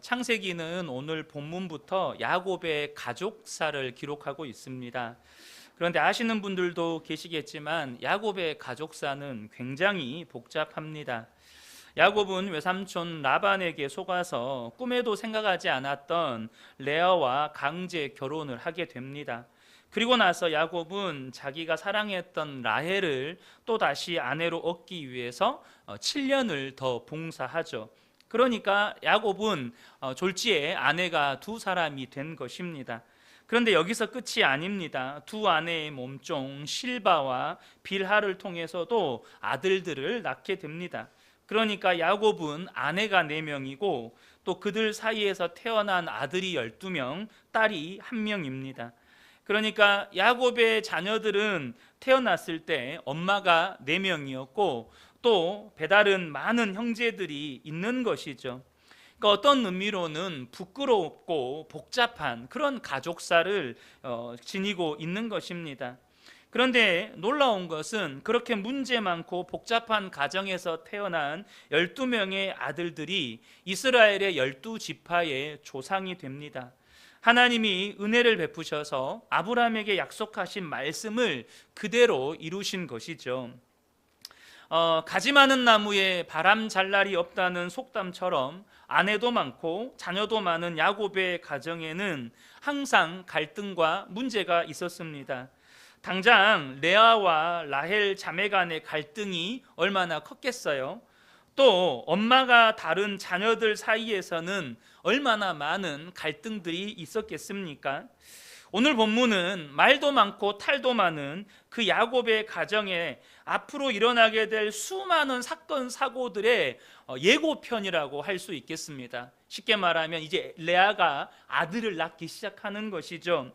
창세기는 오늘 본문부터 야곱의 가족사를 기록하고 있습니다. 그런데 아시는 분들도 계시겠지만 야곱의 가족사는 굉장히 복잡합니다. 야곱은 외삼촌 라반에게 속아서 꿈에도 생각하지 않았던 레아와 강제 결혼을 하게 됩니다. 그리고 나서 야곱은 자기가 사랑했던 라헬을 또다시 아내로 얻기 위해서 7년을 더 봉사하죠. 그러니까 야곱은 졸지에 아내가 두 사람이 된 것입니다. 그런데 여기서 끝이 아닙니다. 두 아내의 몸종 실바와 빌하를 통해서도 아들들을 낳게 됩니다. 그러니까 야곱은 아내가 4명이고 또 그들 사이에서 태어난 아들이 12명, 딸이 1명입니다. 그러니까 야곱의 자녀들은 태어났을 때 엄마가 4명이었고 또 배다른 많은 형제들이 있는 것이죠. 그러니까 어떤 의미로는 부끄럽고 복잡한 그런 가족사를 지니고 있는 것입니다. 그런데 놀라운 것은 그렇게 문제 많고 복잡한 가정에서 태어난 12명의 아들들이 이스라엘의 12지파의 조상이 됩니다. 하나님이 은혜를 베푸셔서 아브라함에게 약속하신 말씀을 그대로 이루신 것이죠. 가지 많은 나무에 바람 잘 날이 없다는 속담처럼 아내도 많고 자녀도 많은 야곱의 가정에는 항상 갈등과 문제가 있었습니다. 당장 레아와 라헬 자매 간의 갈등이 얼마나 컸겠어요. 또 엄마가 다른 자녀들 사이에서는 얼마나 많은 갈등들이 있었겠습니까? 오늘 본문은 말도 많고 탈도 많은 그 야곱의 가정에 앞으로 일어나게 될 수많은 사건 사고들의 예고편이라고 할 수 있겠습니다. 쉽게 말하면 이제 레아가 아들을 낳기 시작하는 것이죠.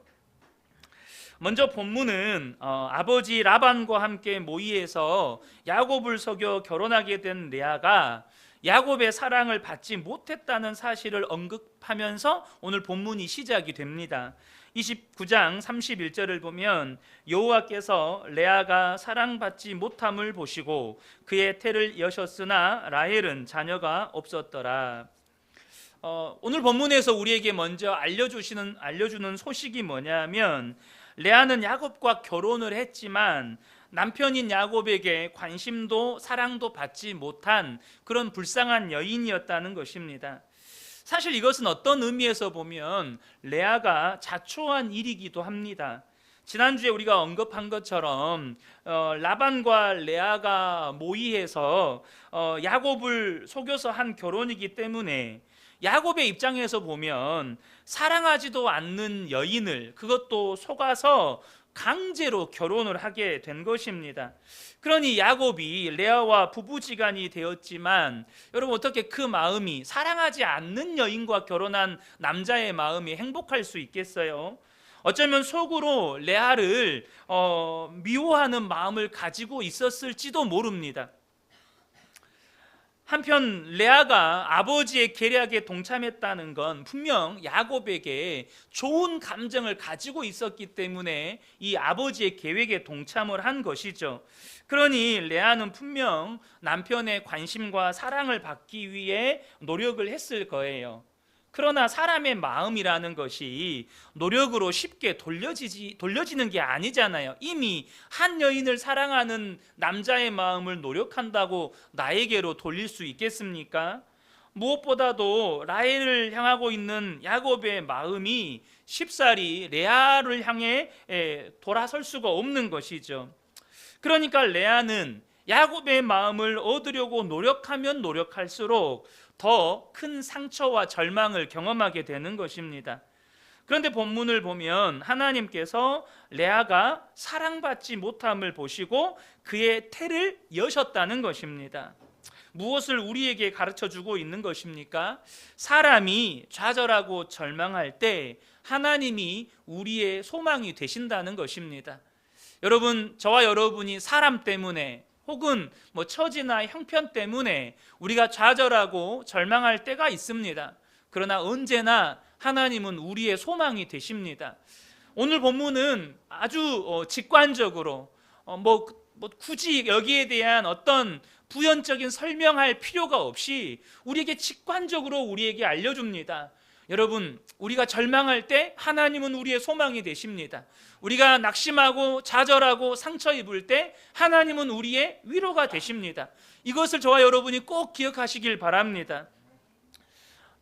먼저 본문은 아버지 라반과 함께 모의해서 야곱을 속여 결혼하게 된 레아가 야곱의 사랑을 받지 못했다는 사실을 언급하면서 오늘 본문이 시작이 됩니다. 29장 31절을 보면 여호와께서 레아가 사랑받지 못함을 보시고 그의 태를 여셨으나 라헬은 자녀가 없었더라. 오늘 본문에서 우리에게 먼저 알려주는 소식이 뭐냐면 레아는 야곱과 결혼을 했지만 남편인 야곱에게 관심도 사랑도 받지 못한 그런 불쌍한 여인이었다는 것입니다. 사실 이것은 어떤 의미에서 보면 레아가 자초한 일이기도 합니다. 지난주에 우리가 언급한 것처럼 라반과 레아가 모의해서 야곱을 속여서 한 결혼이기 때문에 야곱의 입장에서 보면 사랑하지도 않는 여인을 그것도 속아서 강제로 결혼을 하게 된 것입니다. 그러니 야곱이 레아와 부부지간이 되었지만 여러분 어떻게 그 마음이 사랑하지 않는 여인과 결혼한 남자의 마음이 행복할 수 있겠어요? 어쩌면 속으로 레아를 미워하는 마음을 가지고 있었을지도 모릅니다. 한편 레아가 아버지의 계략에 동참했다는 건 분명 야곱에게 좋은 감정을 가지고 있었기 때문에 이 아버지의 계획에 동참을 한 것이죠. 그러니 레아는 분명 남편의 관심과 사랑을 받기 위해 노력을 했을 거예요. 그러나 사람의 마음이라는 것이 노력으로 쉽게 돌려지는 게 아니잖아요. 이미 한 여인을 사랑하는 남자의 마음을 노력한다고 나에게로 돌릴 수 있겠습니까? 무엇보다도 라헬을 향하고 있는 야곱의 마음이 쉽사리 레아를 향해 돌아설 수가 없는 것이죠. 그러니까 레아는 야곱의 마음을 얻으려고 노력하면 노력할수록 더 큰 상처와 절망을 경험하게 되는 것입니다. 그런데 본문을 보면 하나님께서 레아가 사랑받지 못함을 보시고 그의 태를 여셨다는 것입니다. 무엇을 우리에게 가르쳐주고 있는 것입니까? 사람이 좌절하고 절망할 때 하나님이 우리의 소망이 되신다는 것입니다. 여러분, 저와 여러분이 사람 때문에 혹은 처지나 형편 때문에 우리가 좌절하고 절망할 때가 있습니다. 그러나 언제나 하나님은 우리의 소망이 되십니다. 오늘 본문은 아주 직관적으로 굳이 여기에 대한 어떤 부연적인 설명할 필요가 없이 우리에게 직관적으로 우리에게 알려줍니다. 여러분, 우리가 절망할 때 하나님은 우리의 소망이 되십니다. 우리가 낙심하고 좌절하고 상처 입을 때 하나님은 우리의 위로가 되십니다. 이것을 저와 여러분이 꼭 기억하시길 바랍니다.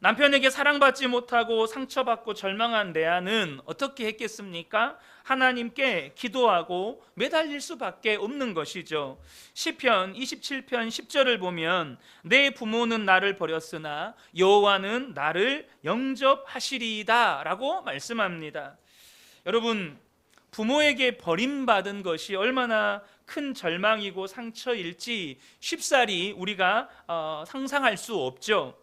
남편에게 사랑받지 못하고 상처받고 절망한 레아는 어떻게 했겠습니까? 하나님께 기도하고 매달릴 수밖에 없는 것이죠. 시편 27편 10절을 보면 내 부모는 나를 버렸으나 여호와는 나를 영접하시리이다 라고 말씀합니다. 여러분, 부모에게 버림받은 것이 얼마나 큰 절망이고 상처일지 쉽사리 우리가 상상할 수 없죠.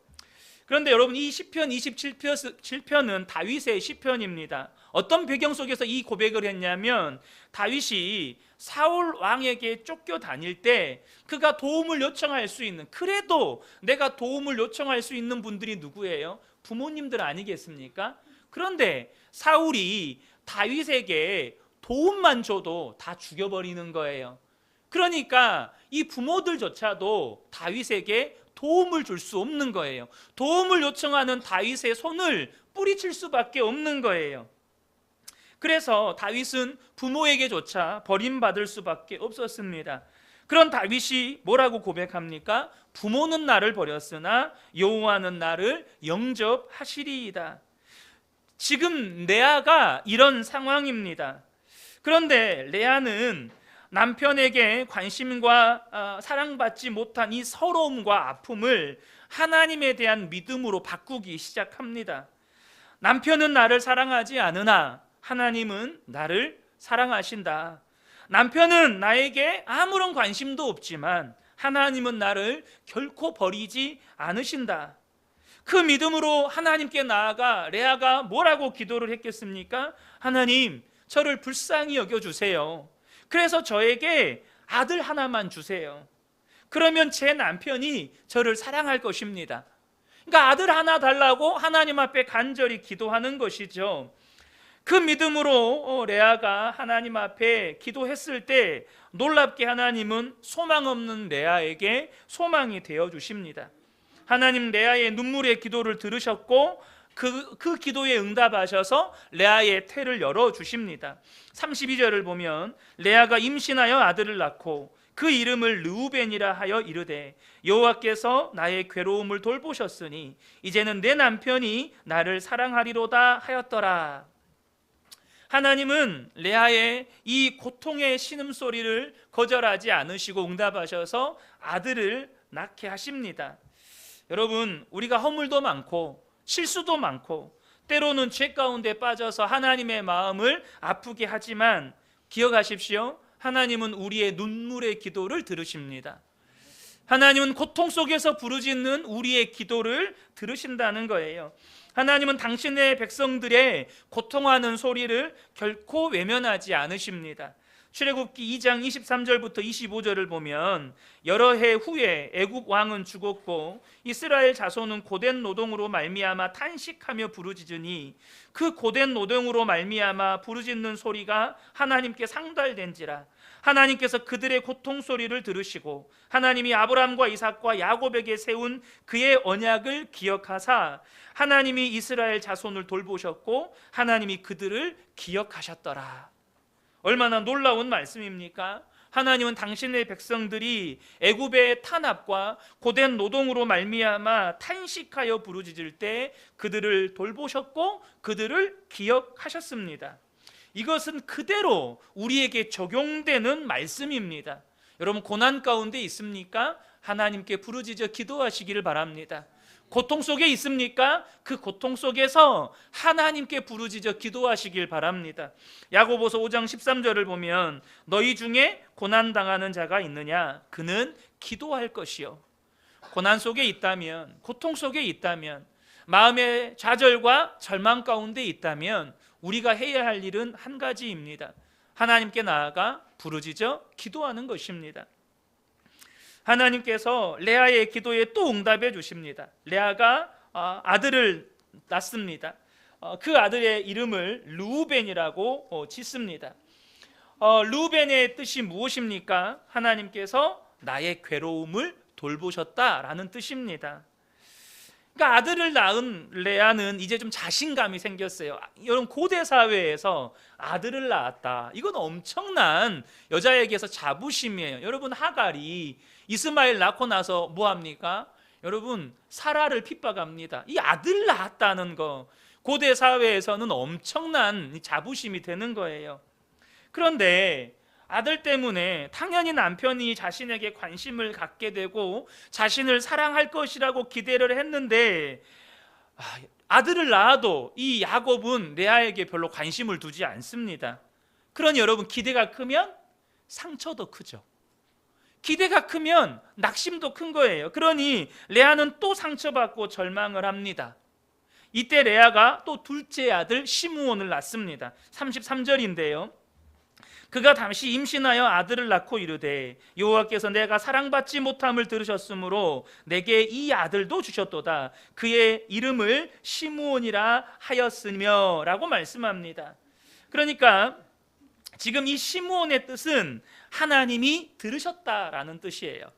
그런데 여러분, 이 시편 27편은 다윗의 시편입니다. 어떤 배경 속에서 이 고백을 했냐면 다윗이 사울 왕에게 쫓겨 다닐 때 그가 도움을 요청할 수 있는, 그래도 내가 도움을 요청할 수 있는 분들이 누구예요? 부모님들 아니겠습니까? 그런데 사울이 다윗에게 도움만 줘도 다 죽여버리는 거예요. 그러니까 이 부모들조차도 다윗에게 도움을 줄 수 없는 거예요. 도움을 요청하는 다윗의 손을 뿌리칠 수밖에 없는 거예요. 그래서 다윗은 부모에게조차 버림받을 수밖에 없었습니다. 그런 다윗이 뭐라고 고백합니까? 부모는 나를 버렸으나 여호와는 나를 영접하시리이다. 지금 레아가 이런 상황입니다. 그런데 레아는 남편에게 관심과 사랑받지 못한 이 서러움과 아픔을 하나님에 대한 믿음으로 바꾸기 시작합니다. 남편은 나를 사랑하지 않으나 하나님은 나를 사랑하신다. 남편은 나에게 아무런 관심도 없지만 하나님은 나를 결코 버리지 않으신다. 그 믿음으로 하나님께 나아가 레아가 뭐라고 기도를 했겠습니까? 하나님, 저를 불쌍히 여겨주세요. 그래서 저에게 아들 하나만 주세요. 그러면 제 남편이 저를 사랑할 것입니다. 그러니까 아들 하나 달라고 하나님 앞에 간절히 기도하는 것이죠. 그 믿음으로 레아가 하나님 앞에 기도했을 때 놀랍게 하나님은 소망 없는 레아에게 소망이 되어 주십니다. 하나님 레아의 눈물의 기도를 들으셨고 그 기도에 응답하셔서 레아의 태를 열어주십니다. 32절을 보면 레아가 임신하여 아들을 낳고 그 이름을 르우벤이라 하여 이르되 여호와께서 나의 괴로움을 돌보셨으니 이제는 내 남편이 나를 사랑하리로다 하였더라. 하나님은 레아의 이 고통의 신음소리를 거절하지 않으시고 응답하셔서 아들을 낳게 하십니다. 여러분, 우리가 허물도 많고 실수도 많고 때로는 죄 가운데 빠져서 하나님의 마음을 아프게 하지만 기억하십시오. 하나님은 우리의 눈물의 기도를 들으십니다. 하나님은 고통 속에서 부르짖는 우리의 기도를 들으신다는 거예요. 하나님은 당신의 백성들의 고통하는 소리를 결코 외면하지 않으십니다. 출애굽기 2장 23절부터 25절을 보면 여러 해 후에 애굽 왕은 죽었고 이스라엘 자손은 고된 노동으로 말미암아 탄식하며 부르짖으니 그 고된 노동으로 말미암아 부르짖는 소리가 하나님께 상달된지라. 하나님께서 그들의 고통 소리를 들으시고 하나님이 아브라함과 이삭과 야곱에게 세운 그의 언약을 기억하사 하나님이 이스라엘 자손을 돌보셨고 하나님이 그들을 기억하셨더라. 얼마나 놀라운 말씀입니까? 하나님은 당신의 백성들이 애굽의 탄압과 고된 노동으로 말미암아 탄식하여 부르짖을 때 그들을 돌보셨고 그들을 기억하셨습니다. 이것은 그대로 우리에게 적용되는 말씀입니다. 여러분, 고난 가운데 있습니까? 하나님께 부르짖어 기도하시기를 바랍니다. 고통 속에 있습니까? 그 고통 속에서 하나님께 부르짖어 기도하시길 바랍니다. 야고보서 5장 13절을 보면 너희 중에 고난당하는 자가 있느냐? 그는 기도할 것이요. 고난 속에 있다면, 고통 속에 있다면, 마음의 좌절과 절망 가운데 있다면 우리가 해야 할 일은 한 가지입니다. 하나님께 나아가 부르짖어 기도하는 것입니다. 하나님께서 레아의 기도에 또 응답해 주십니다. 레아가 아들을 낳습니다. 그 아들의 이름을 르우벤이라고 짓습니다. 르우벤의 뜻이 무엇입니까? 하나님께서 나의 괴로움을 돌보셨다라는 뜻입니다. 그러니까 아들을 낳은 레아는 이제 좀 자신감이 생겼어요. 여러분, 고대 사회에서 아들을 낳았다, 이건 엄청난 여자에게서 자부심이에요. 여러분, 하갈이 이스마엘 낳고 나서 뭐 합니까? 여러분, 사라를 핍박합니다. 이 아들 낳았다는 거, 고대 사회에서는 엄청난 자부심이 되는 거예요. 그런데 아들 때문에 당연히 남편이 자신에게 관심을 갖게 되고 자신을 사랑할 것이라고 기대를 했는데, 아들을 낳아도 이 야곱은 레아에게 별로 관심을 두지 않습니다. 그러니 여러분, 기대가 크면 상처도 크죠. 기대가 크면 낙심도 큰 거예요. 그러니 레아는 또 상처받고 절망을 합니다. 이때 레아가 또 둘째 아들 시므온을 낳습니다. 33절인데요. 그가 다시 임신하여 아들을 낳고 이르되 여호와께서 내가 사랑받지 못함을 들으셨으므로 내게 이 아들도 주셨도다. 그의 이름을 시므온이라 하였으며 라고 말씀합니다. 그러니까 지금 이 시므온의 뜻은 하나님이 들으셨다라는 뜻이에요.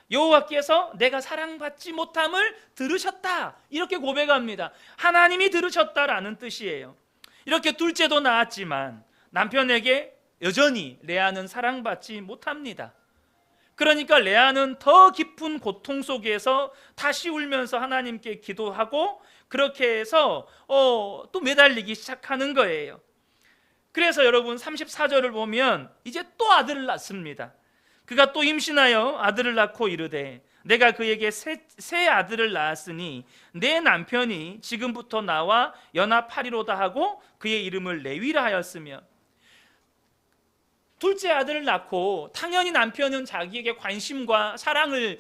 여호와께서 내가 사랑받지 못함을 들으셨다, 이렇게 고백합니다. 하나님이 들으셨다라는 뜻이에요. 이렇게 둘째도 낳았지만 남편에게 여전히 레아는 사랑받지 못합니다. 그러니까 레아는 더 깊은 고통 속에서 다시 울면서 하나님께 기도하고 그렇게 해서 또 매달리기 시작하는 거예요. 그래서 여러분, 34절을 보면 이제 또 아들을 낳습니다. 그가 또 임신하여 아들을 낳고 이르되 내가 그에게 새 아들을 낳았으니 내 남편이 지금부터 나와 연합하리로다 하고 그의 이름을 레위라 하였으며, 둘째 아들을 낳고 당연히 남편은 자기에게 관심과 사랑을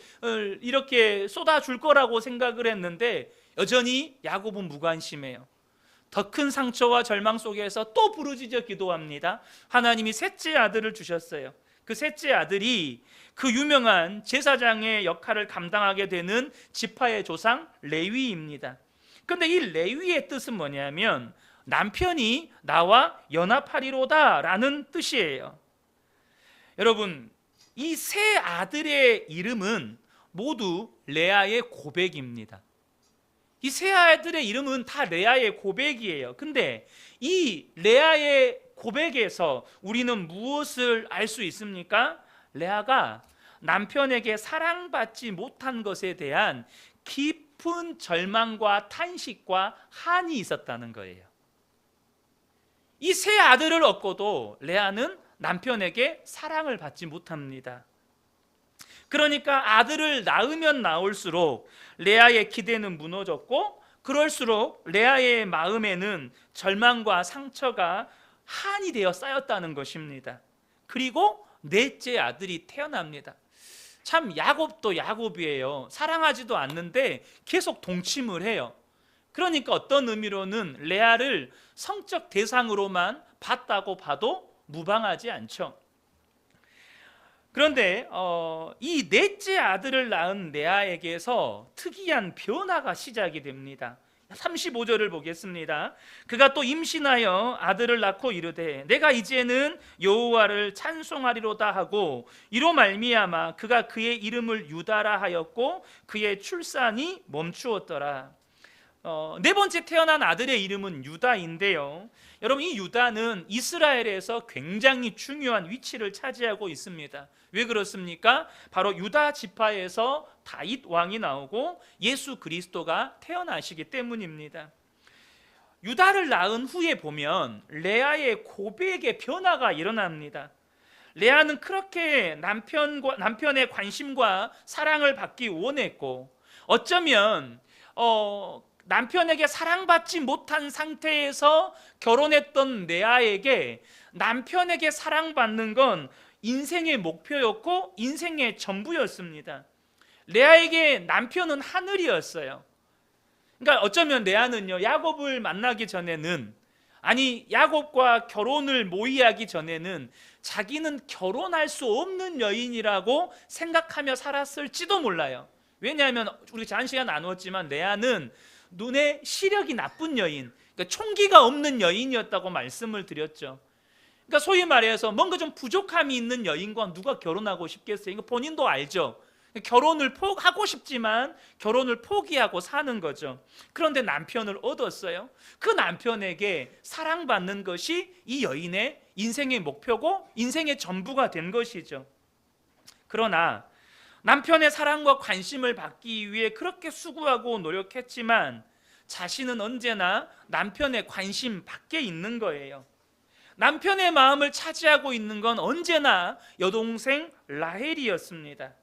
이렇게 쏟아줄 거라고 생각을 했는데 여전히 야곱은 무관심해요. 더 큰 상처와 절망 속에서 또 부르짖어 기도합니다. 하나님이 셋째 아들을 주셨어요. 그 셋째 아들이 그 유명한 제사장의 역할을 감당하게 되는 지파의 조상 레위입니다. 그런데 이 레위의 뜻은 뭐냐면 남편이 나와 연합하리로다 라는 뜻이에요. 여러분, 이 세 아들의 이름은 모두 레아의 고백입니다. 이 세 아들의 이름은 다 레아의 고백이에요. 근데 이 레아의 고백에서 우리는 무엇을 알 수 있습니까? 레아가 남편에게 사랑받지 못한 것에 대한 깊은 절망과 탄식과 한이 있었다는 거예요. 이 세 아들을 얻고도 레아는 남편에게 사랑을 받지 못합니다. 그러니까 아들을 낳으면 낳을수록 레아의 기대는 무너졌고, 그럴수록 레아의 마음에는 절망과 상처가 한이 되어 쌓였다는 것입니다. 그리고 넷째 아들이 태어납니다. 참, 야곱도 야곱이에요. 사랑하지도 않는데 계속 동침을 해요. 그러니까 어떤 의미로는 레아를 성적 대상으로만 봤다고 봐도 무방하지 않죠. 그런데 이 넷째 아들을 낳은 레아에게서 특이한 변화가 시작이 됩니다. 35절을 보겠습니다. 그가 또 임신하여 아들을 낳고 이르되 내가 이제는 여호와를 찬송하리로다 하고 이로 말미암아 그가 그의 이름을 유다라 하였고 그의 출산이 멈추었더라. 네 번째 태어난 아들의 이름은 유다인데요. 여러분, 이 유다는 이스라엘에서 굉장히 중요한 위치를 차지하고 있습니다. 왜 그렇습니까? 바로 유다 지파에서 다윗 왕이 나오고 예수 그리스도가 태어나시기 때문입니다. 유다를 낳은 후에 보면 레아의 고백의 변화가 일어납니다. 레아는 그렇게 남편의 관심과 사랑을 받기 원했고, 어쩌면 남편에게 사랑받지 못한 상태에서 결혼했던 레아에게 남편에게 사랑받는 건 인생의 목표였고 인생의 전부였습니다. 레아에게 남편은 하늘이었어요. 그러니까 어쩌면 레아는요, 야곱을 만나기 전에는, 아니 야곱과 결혼을 모의하기 전에는 자기는 결혼할 수 없는 여인이라고 생각하며 살았을지도 몰라요. 왜냐하면 우리 지난 시간 나누었지만 레아는 눈에 시력이 나쁜 여인, 그러니까 총기가 없는 여인이었다고 말씀을 드렸죠. 그러니까 소위 말해서 뭔가 좀 부족함이 있는 여인과 누가 결혼하고 싶겠어요? 이거 본인도 알죠. 결혼을 하고 싶지만 결혼을 포기하고 사는 거죠. 그런데 남편을 얻었어요. 그 남편에게 사랑받는 것이 이 여인의 인생의 목표고 인생의 전부가 된 것이죠. 그러나 남편의 사랑과 관심을 받기 위해 그렇게 수고하고 노력했지만 자신은 언제나 남편의 관심 밖에 있는 거예요. 남편의 마음을 차지하고 있는 건 언제나 여동생 라헬이었습니다.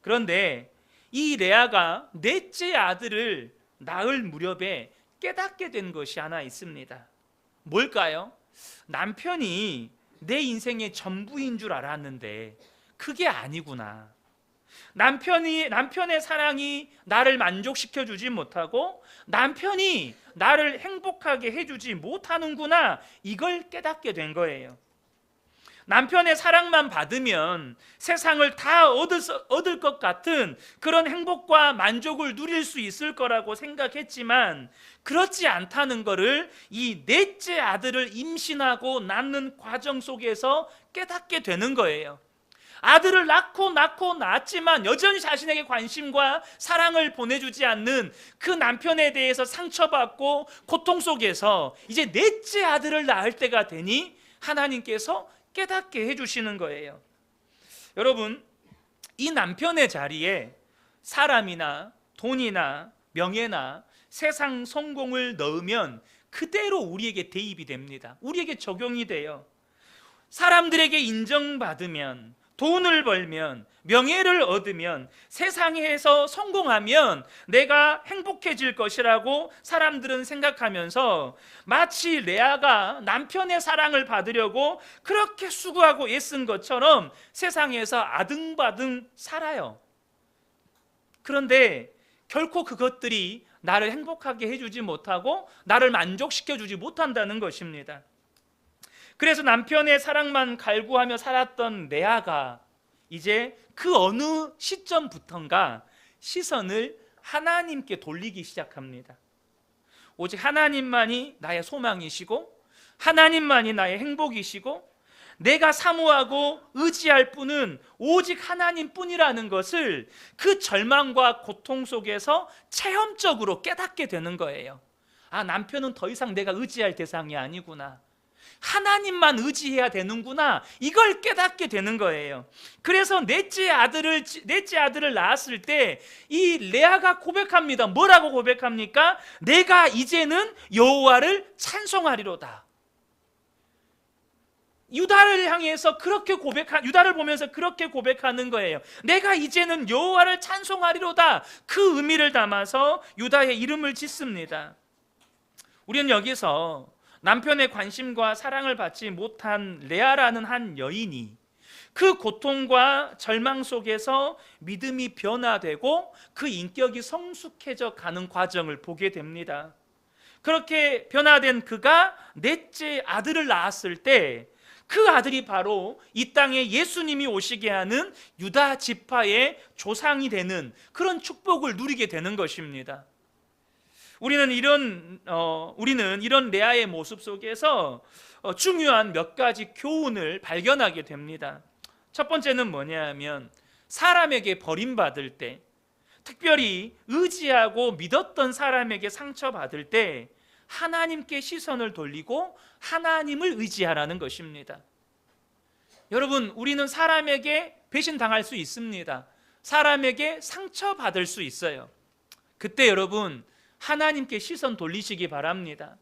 그런데 이 레아가 넷째 아들을 낳을 무렵에 깨닫게 된 것이 하나 있습니다. 뭘까요? 남편이 내 인생의 전부인 줄 알았는데 그게 아니구나. 남편의 사랑이 나를 만족시켜 주지 못하고 남편이 나를 행복하게 해주지 못하는구나. 이걸 깨닫게 된 거예요. 남편의 사랑만 받으면 세상을 다 얻을 것 같은 그런 행복과 만족을 누릴 수 있을 거라고 생각했지만 그렇지 않다는 것을 이 넷째 아들을 임신하고 낳는 과정 속에서 깨닫게 되는 거예요. 아들을 낳았지만 여전히 자신에게 관심과 사랑을 보내주지 않는 그 남편에 대해서 상처받고 고통 속에서 이제 넷째 아들을 낳을 때가 되니 하나님께서 깨닫게 해주시는 거예요. 여러분, 이 남편의 자리에 사람이나 돈이나 명예나 세상 성공을 넣으면 그대로 우리에게 대입이 됩니다. 우리에게 적용이 돼요. 사람들에게 인정받으면, 돈을 벌면, 명예를 얻으면, 세상에서 성공하면 내가 행복해질 것이라고 사람들은 생각하면서 마치 레아가 남편의 사랑을 받으려고 그렇게 수고하고 애쓴 것처럼 세상에서 아등바등 살아요. 그런데 결코 그것들이 나를 행복하게 해주지 못하고 나를 만족시켜주지 못한다는 것입니다. 그래서 남편의 사랑만 갈구하며 살았던 레아가 이제 그 어느 시점부턴가 시선을 하나님께 돌리기 시작합니다. 오직 하나님만이 나의 소망이시고 하나님만이 나의 행복이시고 내가 사모하고 의지할 분은 오직 하나님뿐이라는 것을 그 절망과 고통 속에서 체험적으로 깨닫게 되는 거예요. 아, 남편은 더 이상 내가 의지할 대상이 아니구나. 하나님만 의지해야 되는구나. 이걸 깨닫게 되는 거예요. 그래서 넷째 아들을 낳았을 때 이 레아가 고백합니다. 뭐라고 고백합니까? 내가 이제는 여호와를 찬송하리로다. 유다를 향해서 유다를 보면서 그렇게 고백하는 거예요. 내가 이제는 여호와를 찬송하리로다. 그 의미를 담아서 유다의 이름을 짓습니다. 우리는 여기서 남편의 관심과 사랑을 받지 못한 레아라는 한 여인이 그 고통과 절망 속에서 믿음이 변화되고 그 인격이 성숙해져 가는 과정을 보게 됩니다. 그렇게 변화된 그가 넷째 아들을 낳았을 때 그 아들이 바로 이 땅에 예수님이 오시게 하는 유다 지파의 조상이 되는 그런 축복을 누리게 되는 것입니다. 우리는 이런 레아의 모습 속에서 중요한 몇 가지 교훈을 발견하게 됩니다. 첫 번째는 뭐냐면 사람에게 버림받을 때, 특별히 의지하고 믿었던 사람에게 상처받을 때 하나님께 시선을 돌리고 하나님을 의지하라는 것입니다. 여러분, 우리는 사람에게 배신당할 수 있습니다. 사람에게 상처받을 수 있어요. 그때 여러분 하나님께 시선 돌리시기 바랍니다.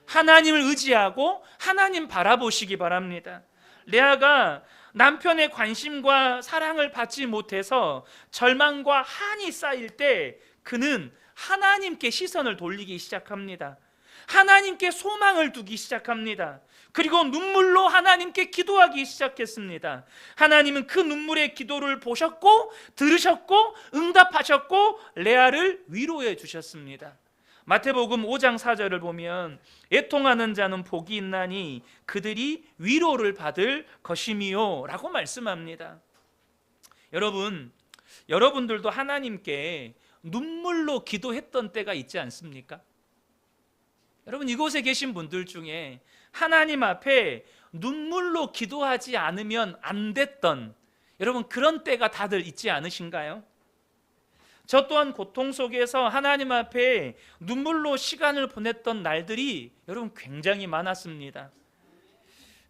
하나님을 의지하고 하나님 바라보시기 바랍니다. 레아가 남편의 관심과 사랑을 받지 못해서 절망과 한이 쌓일 때 그는 하나님께 시선을 돌리기 시작합니다. 하나님께 소망을 두기 시작합니다. 그리고 눈물로 하나님께 기도하기 시작했습니다. 하나님은 그 눈물의 기도를 보셨고 들으셨고 응답하셨고 레아를 위로해 주셨습니다. 마태복음 5장 4절을 보면 애통하는 자는 복이 있나니 그들이 위로를 받을 것이미요 라고 말씀합니다. 여러분들도 하나님께 눈물로 기도했던 때가 있지 않습니까? 여러분, 이곳에 계신 분들 중에 하나님 앞에 눈물로 기도하지 않으면 안 됐던, 여러분 그런 때가 다들 있지 않으신가요? 저 또한 고통 속에서 하나님 앞에 눈물로 시간을 보냈던 날들이 여러분 굉장히 많았습니다.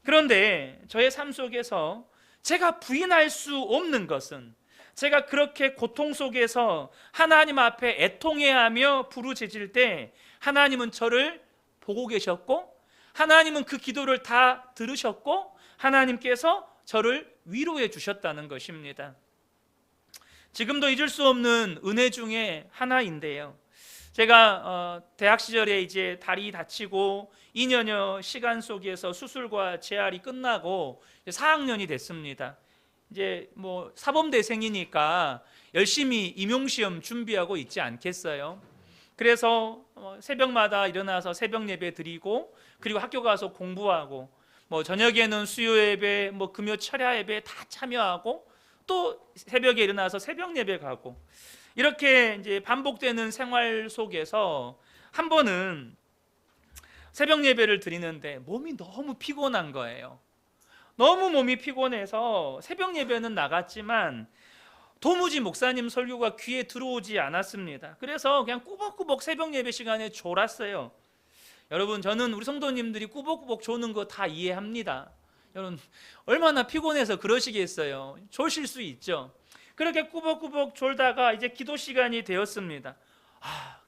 그런데 저의 삶 속에서 제가 부인할 수 없는 것은, 제가 그렇게 고통 속에서 하나님 앞에 애통해하며 부르짖을 때 하나님은 저를 보고 계셨고, 하나님은 그 기도를 다 들으셨고, 하나님께서 저를 위로해 주셨다는 것입니다. 지금도 잊을 수 없는 은혜 중에 하나인데요, 제가 대학 시절에 이제 다리 다치고 2년여 시간 속에서 수술과 재활이 끝나고 4학년이 됐습니다. 이제 뭐 사범대생이니까 열심히 임용시험 준비하고 있지 않겠어요? 그래서 새벽마다 일어나서 새벽 예배 드리고, 그리고 학교 가서 공부하고, 뭐 저녁에는 수요 예배, 뭐 금요 철야 예배 다 참여하고, 또 새벽에 일어나서 새벽 예배 가고, 이렇게 이제 반복되는 생활 속에서 한 번은 새벽 예배를 드리는데 몸이 너무 피곤한 거예요. 너무 몸이 피곤해서 새벽 예배는 나갔지만 도무지 목사님 설교가 귀에 들어오지 않았습니다. 그래서 그냥 꾸벅꾸벅 새벽 예배 시간에 졸았어요. 여러분, 저는 우리 성도님들이 꾸벅꾸벅 조는 거 다 이해합니다. 여러분 얼마나 피곤해서 그러시겠어요. 졸실 수 있죠. 그렇게 꾸벅꾸벅 졸다가 이제 기도 시간이 되었습니다.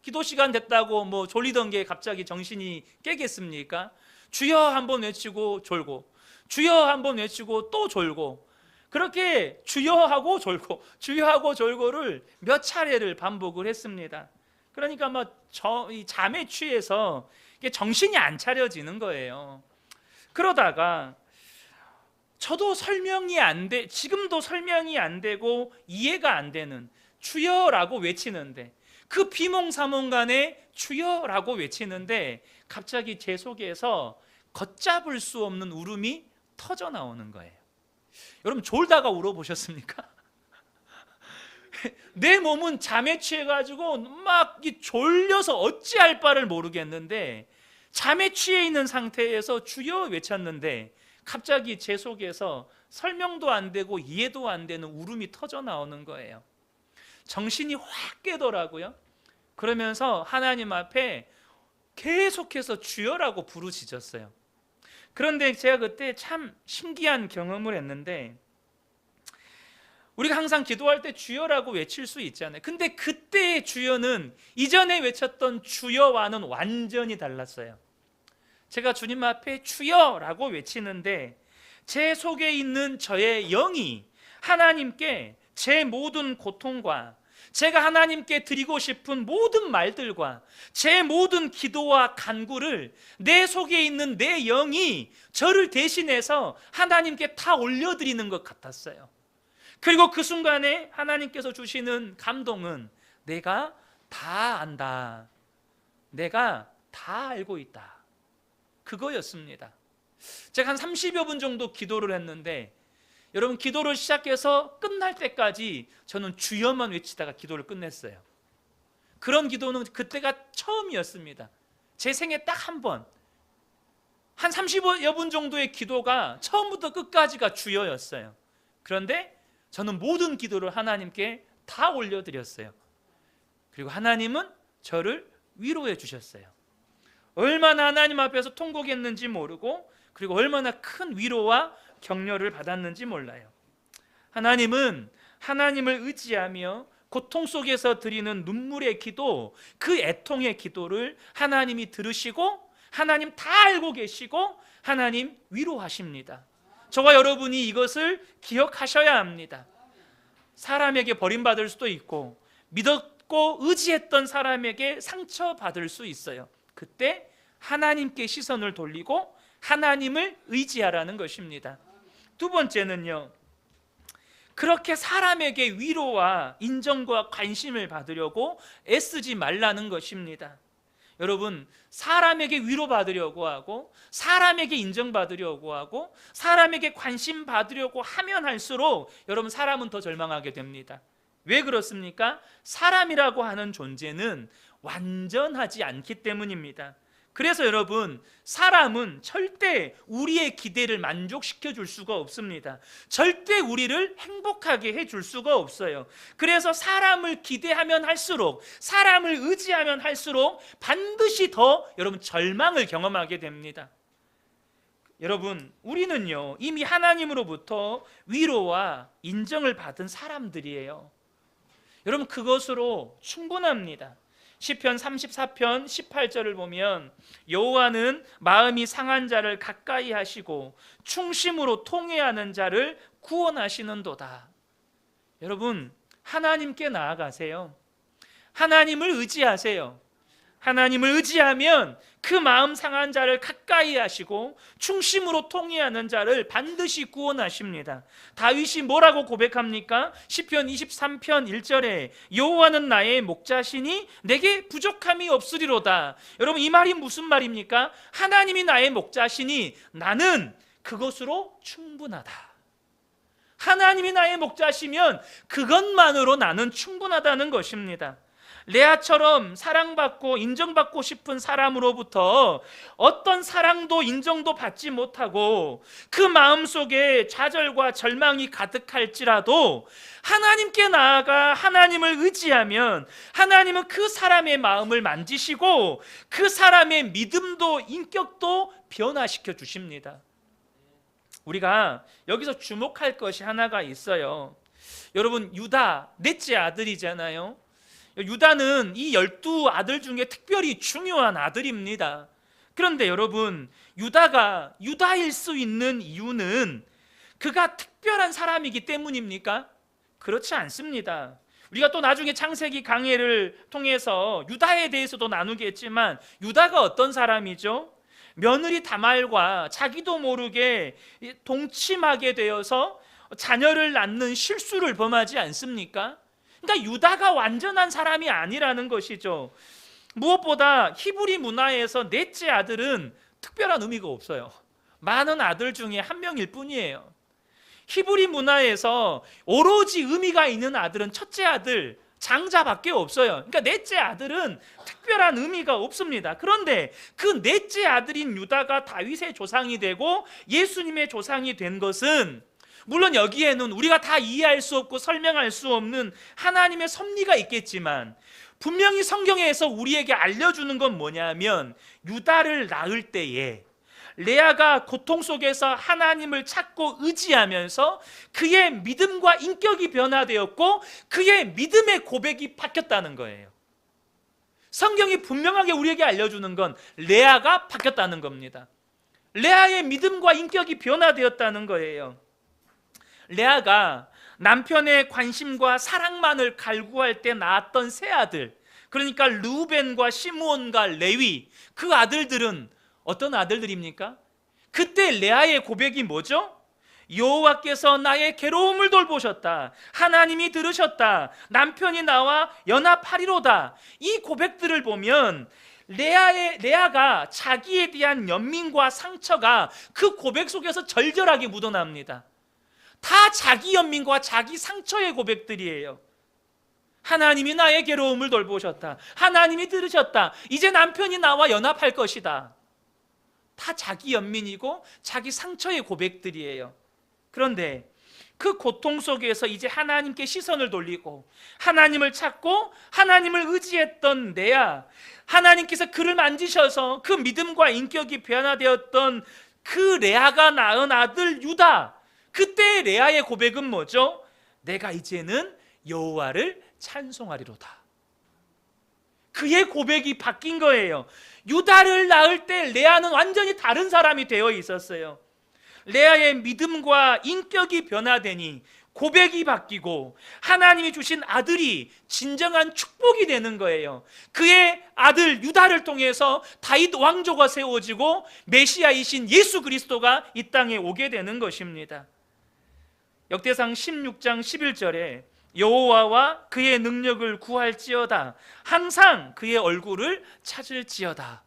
기도 시간 됐다고 뭐 졸리던 게 갑자기 정신이 깨겠습니까? 주여 한번 외치고 졸고, 주여 한번 외치고 또 졸고, 그렇게 주여하고 졸고 주여하고 졸고를 몇 차례를 반복을 했습니다. 그러니까 이 잠에 취해서 정신이 안 차려지는 거예요. 그러다가 저도 지금도 설명이 안 되고 이해가 안 되는 주여라고 외치는데, 그 비몽사몽간에 주여라고 외치는데 갑자기 제 속에서 걷잡을 수 없는 울음이 터져 나오는 거예요. 여러분 졸다가 울어보셨습니까? 내 몸은 잠에 취해가지고 막 졸려서 어찌할 바를 모르겠는데, 잠에 취해 있는 상태에서 주여 외쳤는데 갑자기 제 속에서 설명도 안 되고 이해도 안 되는 울음이 터져 나오는 거예요. 정신이 확 깨더라고요. 그러면서 하나님 앞에 계속해서 주여라고 부르짖었어요. 그런데 제가 그때 참 신기한 경험을 했는데, 우리가 항상 기도할 때 주여라고 외칠 수 있잖아요. 근데 그때의 주여는 이전에 외쳤던 주여와는 완전히 달랐어요. 제가 주님 앞에 주여라고 외치는데 제 속에 있는 저의 영이 하나님께 제 모든 고통과 제가 하나님께 드리고 싶은 모든 말들과 제 모든 기도와 간구를 내 속에 있는 내 영이 저를 대신해서 하나님께 다 올려드리는 것 같았어요. 그리고 그 순간에 하나님께서 주시는 감동은 내가 다 안다, 내가 다 알고 있다, 그거였습니다. 제가 한 30여 분 정도 기도를 했는데, 여러분 기도를 시작해서 끝날 때까지 저는 주여만 외치다가 기도를 끝냈어요. 그런 기도는 그때가 처음이었습니다. 제 생에 딱 한 번, 한 30여 분 정도의 기도가 처음부터 끝까지가 주여였어요. 그런데 저는 모든 기도를 하나님께 다 올려드렸어요. 그리고 하나님은 저를 위로해 주셨어요. 얼마나 하나님 앞에서 통곡했는지 모르고, 그리고 얼마나 큰 위로와 격려를 받았는지 몰라요. 하나님은 하나님을 의지하며 고통 속에서 드리는 눈물의 기도, 그 애통의 기도를 하나님이 들으시고 하나님 다 알고 계시고 하나님 위로하십니다. 저와 여러분이 이것을 기억하셔야 합니다. 사람에게 버림받을 수도 있고 믿었고 의지했던 사람에게 상처받을 수 있어요. 그때 하나님께 시선을 돌리고 하나님을 의지하라는 것입니다. 두 번째는요, 그렇게 사람에게 위로와 인정과 관심을 받으려고 애쓰지 말라는 것입니다. 여러분, 사람에게 위로받으려고 하고 사람에게 인정받으려고 하고 사람에게 관심 받으려고 하면 할수록 여러분 사람은 더 절망하게 됩니다. 왜 그렇습니까? 사람이라고 하는 존재는 완전하지 않기 때문입니다. 그래서 여러분, 사람은 절대 우리의 기대를 만족시켜 줄 수가 없습니다. 절대 우리를 행복하게 해줄 수가 없어요. 그래서 사람을 기대하면 할수록, 사람을 의지하면 할수록 반드시 더 여러분 절망을 경험하게 됩니다. 여러분, 우리는요 이미 하나님으로부터 위로와 인정을 받은 사람들이에요. 여러분, 그것으로 충분합니다. 시편 34편 18절을 보면 여호와는 마음이 상한 자를 가까이 하시고 충심으로 통회하는 자를 구원하시는도다. 여러분, 하나님께 나아가세요. 하나님을 의지하세요. 하나님을 의지하면 그 마음 상한 자를 가까이 하시고 충심으로 통회하는 자를 반드시 구원하십니다. 다윗이 뭐라고 고백합니까? 시편 23편 1절에 여호와는 나의 목자시니 내게 부족함이 없으리로다. 여러분, 이 말이 무슨 말입니까? 하나님이 나의 목자시니 나는 그것으로 충분하다. 하나님이 나의 목자시면 그것만으로 나는 충분하다는 것입니다. 레아처럼 사랑받고 인정받고 싶은 사람으로부터 어떤 사랑도 인정도 받지 못하고 그 마음속에 좌절과 절망이 가득할지라도 하나님께 나아가 하나님을 의지하면 하나님은 그 사람의 마음을 만지시고 그 사람의 믿음도 인격도 변화시켜 주십니다. 우리가 여기서 주목할 것이 하나가 있어요. 여러분, 유다 넷째 아들이잖아요. 유다는 이 12아들 중에 특별히 중요한 아들입니다. 그런데 여러분, 유다가 유다일 수 있는 이유는 그가 특별한 사람이기 때문입니까? 그렇지 않습니다. 우리가 또 나중에 창세기 강해를 통해서 유다에 대해서도 나누겠지만 유다가 어떤 사람이죠? 며느리 다말과 자기도 모르게 동침하게 되어서 자녀를 낳는 실수를 범하지 않습니까? 그러니까 유다가 완전한 사람이 아니라는 것이죠. 무엇보다 히브리 문화에서 넷째 아들은 특별한 의미가 없어요. 많은 아들 중에 한 명일 뿐이에요. 히브리 문화에서 오로지 의미가 있는 아들은 첫째 아들, 장자밖에 없어요. 그러니까 넷째 아들은 특별한 의미가 없습니다. 그런데 그 넷째 아들인 유다가 다윗의 조상이 되고 예수님의 조상이 된 것은, 물론 여기에는 우리가 다 이해할 수 없고 설명할 수 없는 하나님의 섭리가 있겠지만 분명히 성경에서 우리에게 알려주는 건 뭐냐면, 유다를 낳을 때에 레아가 고통 속에서 하나님을 찾고 의지하면서 그의 믿음과 인격이 변화되었고 그의 믿음의 고백이 바뀌었다는 거예요. 성경이 분명하게 우리에게 알려주는 건 레아가 바뀌었다는 겁니다. 레아의 믿음과 인격이 변화되었다는 거예요. 레아가 남편의 관심과 사랑만을 갈구할 때 낳았던 세 아들, 그러니까 르우벤과 시므온과 레위, 그 아들들은 어떤 아들들입니까? 그때 레아의 고백이 뭐죠? 여호와께서 나의 괴로움을 돌보셨다. 하나님이 들으셨다. 남편이 나와 연합하리로다. 이 고백들을 보면 레아가 자기에 대한 연민과 상처가 그 고백 속에서 절절하게 묻어납니다. 다 자기 연민과 자기 상처의 고백들이에요. 하나님이 나의 괴로움을 돌보셨다. 하나님이 들으셨다. 이제 남편이 나와 연합할 것이다. 다 자기 연민이고 자기 상처의 고백들이에요. 그런데 그 고통 속에서 이제 하나님께 시선을 돌리고 하나님을 찾고 하나님을 의지했던 레아, 하나님께서 그를 만지셔서 그 믿음과 인격이 변화되었던 그 레아가 낳은 아들 유다, 그때 레아의 고백은 뭐죠? 내가 이제는 여호와를 찬송하리로다. 그의 고백이 바뀐 거예요. 유다를 낳을 때 레아는 완전히 다른 사람이 되어 있었어요. 레아의 믿음과 인격이 변화되니 고백이 바뀌고 하나님이 주신 아들이 진정한 축복이 되는 거예요. 그의 아들 유다를 통해서 다윗 왕조가 세워지고 메시아이신 예수 그리스도가 이 땅에 오게 되는 것입니다. 역대상 16장 11절에 여호와와 그의 능력을 구할지어다. 항상 그의 얼굴을 찾을지어다.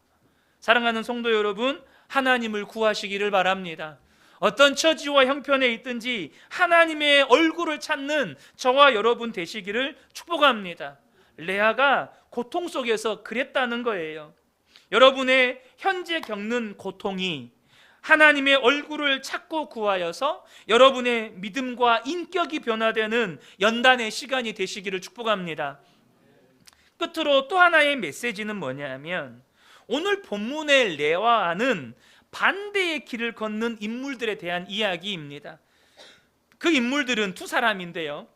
사랑하는 성도 여러분, 하나님을 구하시기를 바랍니다. 어떤 처지와 형편에 있든지 하나님의 얼굴을 찾는 저와 여러분 되시기를 축복합니다. 레아가 고통 속에서 그랬다는 거예요. 여러분의 현재 겪는 고통이 하나님의 얼굴을 찾고 구하여서 여러분의 믿음과 인격이 변화되는 연단의 시간이 되시기를 축복합니다. 끝으로 또 하나의 메시지는 뭐냐면, 오늘 본문의 레아와는 반대의 길을 걷는 인물들에 대한 이야기입니다. 그 인물들은 두 사람인데요,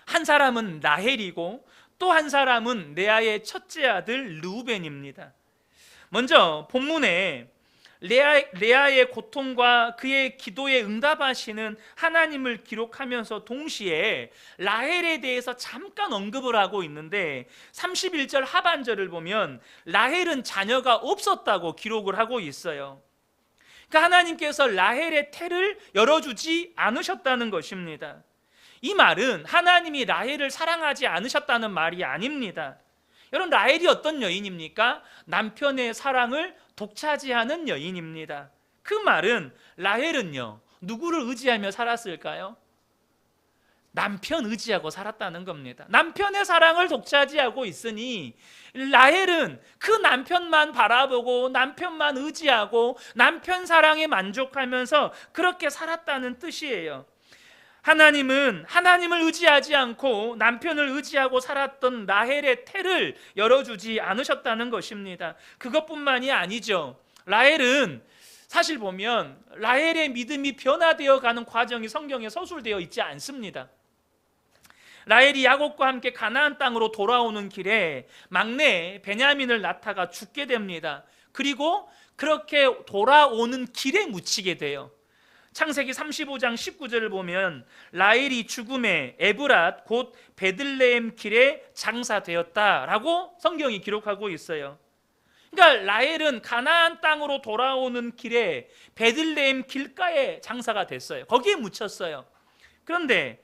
한 사람은 라헬이고 또 한 사람은 레아의 첫째 아들 르우벤입니다. 먼저 본문에 레아의 고통과 그의 기도에 응답하시는 하나님을 기록하면서 동시에 라헬에 대해서 잠깐 언급을 하고 있는데, 31절 하반절을 보면 라헬은 자녀가 없었다고 기록을 하고 있어요. 그러니까 하나님께서 라헬의 태를 열어주지 않으셨다는 것입니다. 이 말은 하나님이 라헬을 사랑하지 않으셨다는 말이 아닙니다. 여러분, 라헬이 어떤 여인입니까? 남편의 사랑을 독차지하는 여인입니다. 그 말은 라헬은요, 누구를 의지하며 살았을까요? 남편 의지하고 살았다는 겁니다. 남편의 사랑을 독차지하고 있으니 라헬은 그 남편만 바라보고 남편만 의지하고 남편 사랑에 만족하면서 그렇게 살았다는 뜻이에요. 하나님은 하나님을 의지하지 않고 남편을 의지하고 살았던 라헬의 태를 열어주지 않으셨다는 것입니다. 그것뿐만이 아니죠. 라헬은 사실 보면 라헬의 믿음이 변화되어 가는 과정이 성경에 서술되어 있지 않습니다. 라헬이 야곱과 함께 가나안 땅으로 돌아오는 길에 막내 베냐민을 낳다가 죽게 됩니다. 그리고 그렇게 돌아오는 길에 묻히게 돼요. 창세기 35장 19절을 보면 라헬이 죽음에 에브랏 곧 베들레헴 길에 장사되었다라고 성경이 기록하고 있어요. 그러니까 라헬은 가나안 땅으로 돌아오는 길에 베들레헴 길가에 장사가 됐어요. 거기에 묻혔어요. 그런데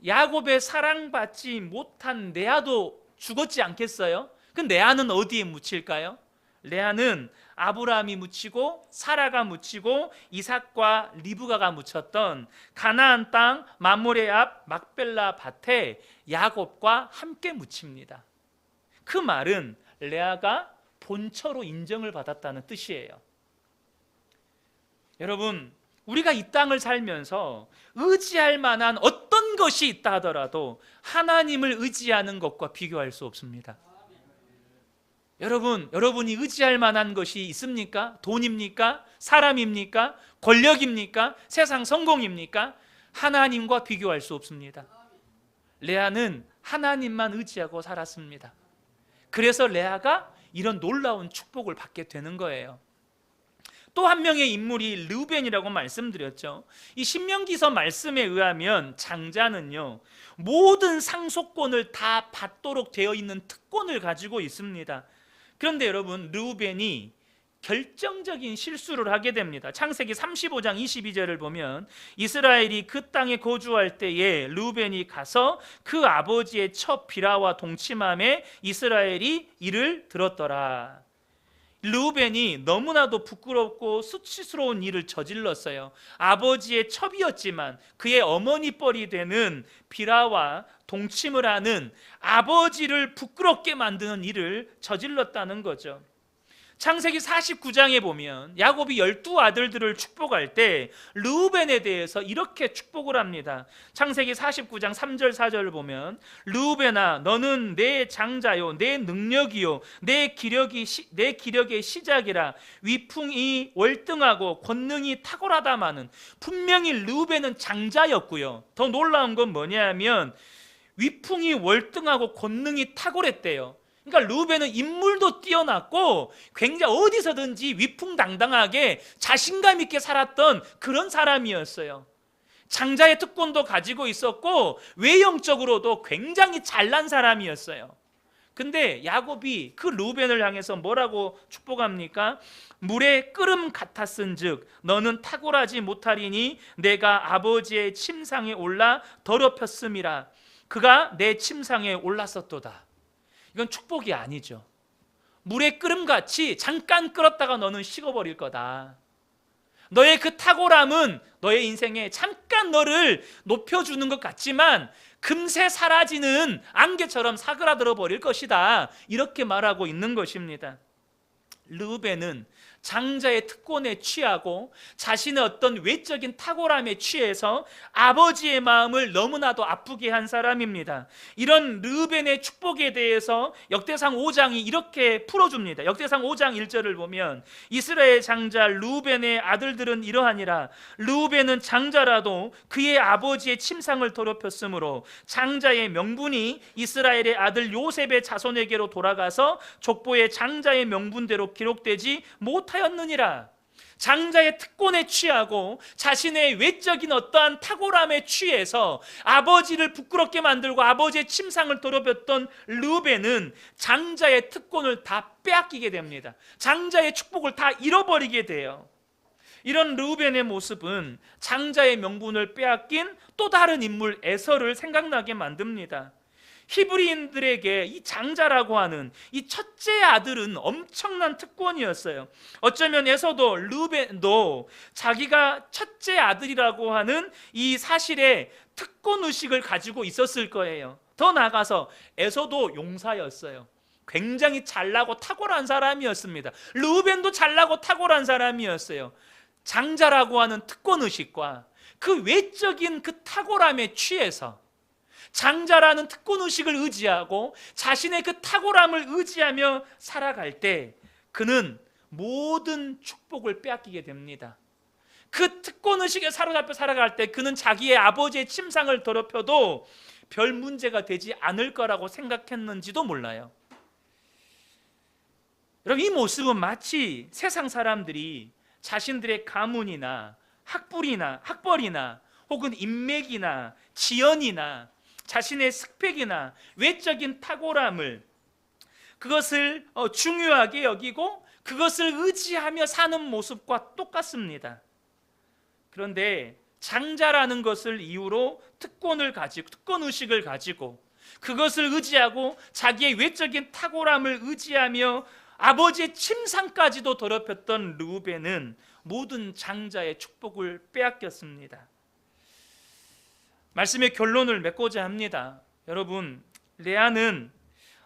야곱의 사랑받지 못한 레아도 죽었지 않겠어요? 그 레아는 어디에 묻힐까요? 레아는 아브라함이 묻히고 사라가 묻히고 이삭과 리브가가 묻혔던 가나안 땅 마므레 앞 막벨라 밭에 야곱과 함께 묻힙니다. 그 말은 레아가 본처로 인정을 받았다는 뜻이에요. 여러분, 우리가 이 땅을 살면서 의지할 만한 어떤 것이 있다 하더라도 하나님을 의지하는 것과 비교할 수 없습니다. 여러분이 의지할 만한 것이 있습니까? 돈입니까? 사람입니까? 권력입니까? 세상 성공입니까? 하나님과 비교할 수 없습니다. 레아는 하나님만 의지하고 살았습니다. 그래서 레아가 이런 놀라운 축복을 받게 되는 거예요. 또 한 명의 인물이 르우벤이라고 말씀드렸죠. 이 신명기서 말씀에 의하면 장자는요, 모든 상속권을 다 받도록 되어 있는 특권을 가지고 있습니다. 그런데 여러분, 르우벤이 결정적인 실수를 하게 됩니다. 창세기 35장 22절을 보면 이스라엘이 그 땅에 거주할 때에 르우벤이 가서 그 아버지의 첫 비라와 동침함에 이스라엘이 이를 들었더라. 르우벤이 너무나도 부끄럽고 수치스러운 일을 저질렀어요. 아버지의 첩이었지만 그의 어머니 뻘이 되는 비라와 동침을 하는 아버지를 부끄럽게 만드는 일을 저질렀다는 거죠. 창세기 49장에 보면 야곱이 12아들들을 축복할 때 르우벤에 대해서 이렇게 축복을 합니다. 창세기 49장 3절 4절을 보면 르우벤아, 너는 내 장자요 내 능력이요 내 기력의 시작이라. 위풍이 월등하고 권능이 탁월하다마는. 분명히 르우벤은 장자였고요, 더 놀라운 건 뭐냐면 위풍이 월등하고 권능이 탁월했대요. 그러니까 르우벤은 인물도 뛰어났고 굉장히 어디서든지 위풍당당하게 자신감 있게 살았던 그런 사람이었어요. 장자의 특권도 가지고 있었고 외형적으로도 굉장히 잘난 사람이었어요. 근데 야곱이 그 르우벤을 향해서 뭐라고 축복합니까? 물의 끓음 같았은즉 너는 탁월하지 못하리니 내가 아버지의 침상에 올라 더럽혔음이라. 그가 내 침상에 올랐었도다. 이건 축복이 아니죠. 물의 끓음같이 잠깐 끓었다가 너는 식어버릴 거다. 너의 그 탁월함은 너의 인생에 잠깐 너를 높여주는 것 같지만 금세 사라지는 안개처럼 사그라들어 버릴 것이다. 이렇게 말하고 있는 것입니다. 르우벤은 장자의 특권에 취하고 자신의 어떤 외적인 탁월함에 취해서 아버지의 마음을 너무나도 아프게 한 사람입니다. 이런 르우벤의 축복에 대해서 역대상 5장이 이렇게 풀어줍니다. 역대상 5장 1절을 보면 이스라엘 장자 르우벤의 아들들은 이러하니라. 르우벤은 장자라도 그의 아버지의 침상을 더럽혔으므로 장자의 명분이 이스라엘의 아들 요셉의 자손에게로 돌아가서 족보의 장자의 명분대로 기록되지 못하였느니라. 장자의 특권에 취하고 자신의 외적인 어떠한 탁월함에 취해서 아버지를 부끄럽게 만들고 아버지의 침상을 더럽혔던 르우벤은 장자의 특권을 다 빼앗기게 됩니다. 장자의 축복을 다 잃어버리게 돼요. 이런 르우벤의 모습은 장자의 명분을 빼앗긴 또 다른 인물 에서를 생각나게 만듭니다. 히브리인들에게 이 장자라고 하는 이 첫째 아들은 엄청난 특권이었어요. 어쩌면 에서도 르우벤도 자기가 첫째 아들이라고 하는 이 사실에 특권의식을 가지고 있었을 거예요. 더 나아가서 에서도 용사였어요. 굉장히 잘나고 탁월한 사람이었습니다. 르우벤도 잘나고 탁월한 사람이었어요. 장자라고 하는 특권의식과 그 외적인 그 탁월함에 취해서 장자라는 특권의식을 의지하고 자신의 그 탁월함을 의지하며 살아갈 때 그는 모든 축복을 빼앗기게 됩니다. 그 특권의식에 사로잡혀 살아갈 때 그는 자기의 아버지의 침상을 더럽혀도 별 문제가 되지 않을 거라고 생각했는지도 몰라요. 여러분, 이 모습은 마치 세상 사람들이 자신들의 가문이나 학벌이나 혹은 인맥이나 지연이나 자신의 스펙이나 외적인 탁월함을 그것을 중요하게 여기고 그것을 의지하며 사는 모습과 똑같습니다. 그런데 장자라는 것을 이유로 특권의식을 가지고 그것을 의지하고 자기의 외적인 탁월함을 의지하며 아버지의 침상까지도 더럽혔던 르우벤은 모든 장자의 축복을 빼앗겼습니다. 말씀의 결론을 맺고자 합니다. 여러분, 레아는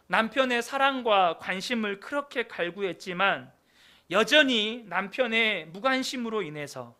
남편의 사랑과 관심을 그렇게 갈구했지만 여전히 남편의 무관심으로 인해서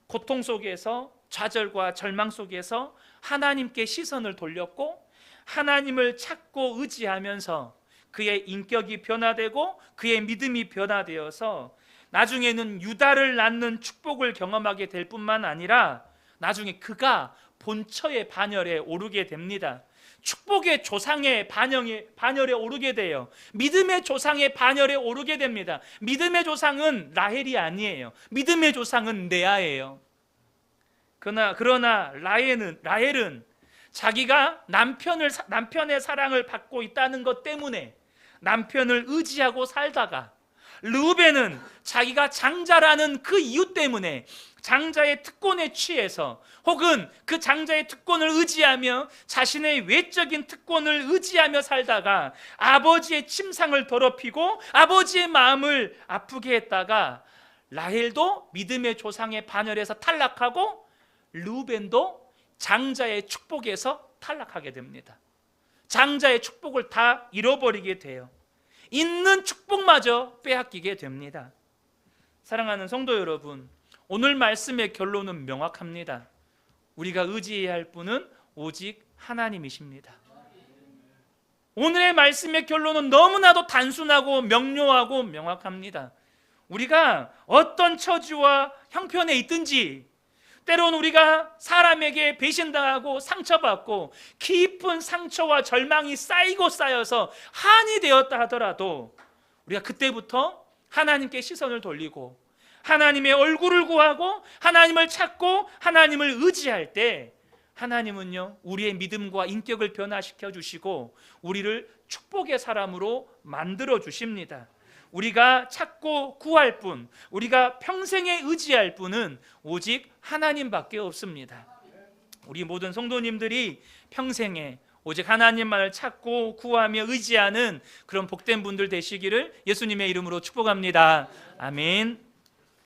고통 속에서 좌절과 절망 속에서 하나님께 시선을 돌렸고 하나님을 찾고 의지하면서 그의 인격이 변화되고 그의 믿음이 변화되어서 나중에는 유다를 낳는 축복을 경험하게 될 뿐만 아니라 나중에 그가 본처의 반열에 오르게 됩니다. 축복의 조상의 반열에 오르게 돼요. 믿음의 조상의 반열에 오르게 됩니다. 믿음의 조상은 라헬이 아니에요. 믿음의 조상은 레아예요. 그러나 라헬은 자기가 남편의 사랑을 받고 있다는 것 때문에 남편을 의지하고 살다가 르우벤은 자기가 장자라는 그 이유 때문에 장자의 특권에 취해서 혹은 그 장자의 특권을 의지하며 자신의 외적인 특권을 의지하며 살다가 아버지의 침상을 더럽히고 아버지의 마음을 아프게 했다가 라헬도 믿음의 조상의 반열에서 탈락하고 르우벤도 장자의 축복에서 탈락하게 됩니다. 장자의 축복을 다 잃어버리게 돼요. 있는 축복마저 빼앗기게 됩니다. 사랑하는 성도 여러분, 오늘 말씀의 결론은 명확합니다. 우리가 의지해야 할 분은 오직 하나님이십니다. 오늘의 말씀의 결론은 너무나도 단순하고 명료하고 명확합니다. 우리가 어떤 처지와 형편에 있든지 때로는 우리가 사람에게 배신당하고 상처받고 깊은 상처와 절망이 쌓이고 쌓여서 한이 되었다 하더라도 우리가 그때부터 하나님께 시선을 돌리고 하나님의 얼굴을 구하고 하나님을 찾고 하나님을 의지할 때 하나님은요, 우리의 믿음과 인격을 변화시켜 주시고 우리를 축복의 사람으로 만들어 주십니다. 우리가 찾고 구할 분, 우리가 평생에 의지할 분은 오직 하나님밖에 없습니다. 우리 모든 성도님들이 평생에 오직 하나님만을 찾고 구하며 의지하는 그런 복된 분들 되시기를 예수님의 이름으로 축복합니다. 아멘.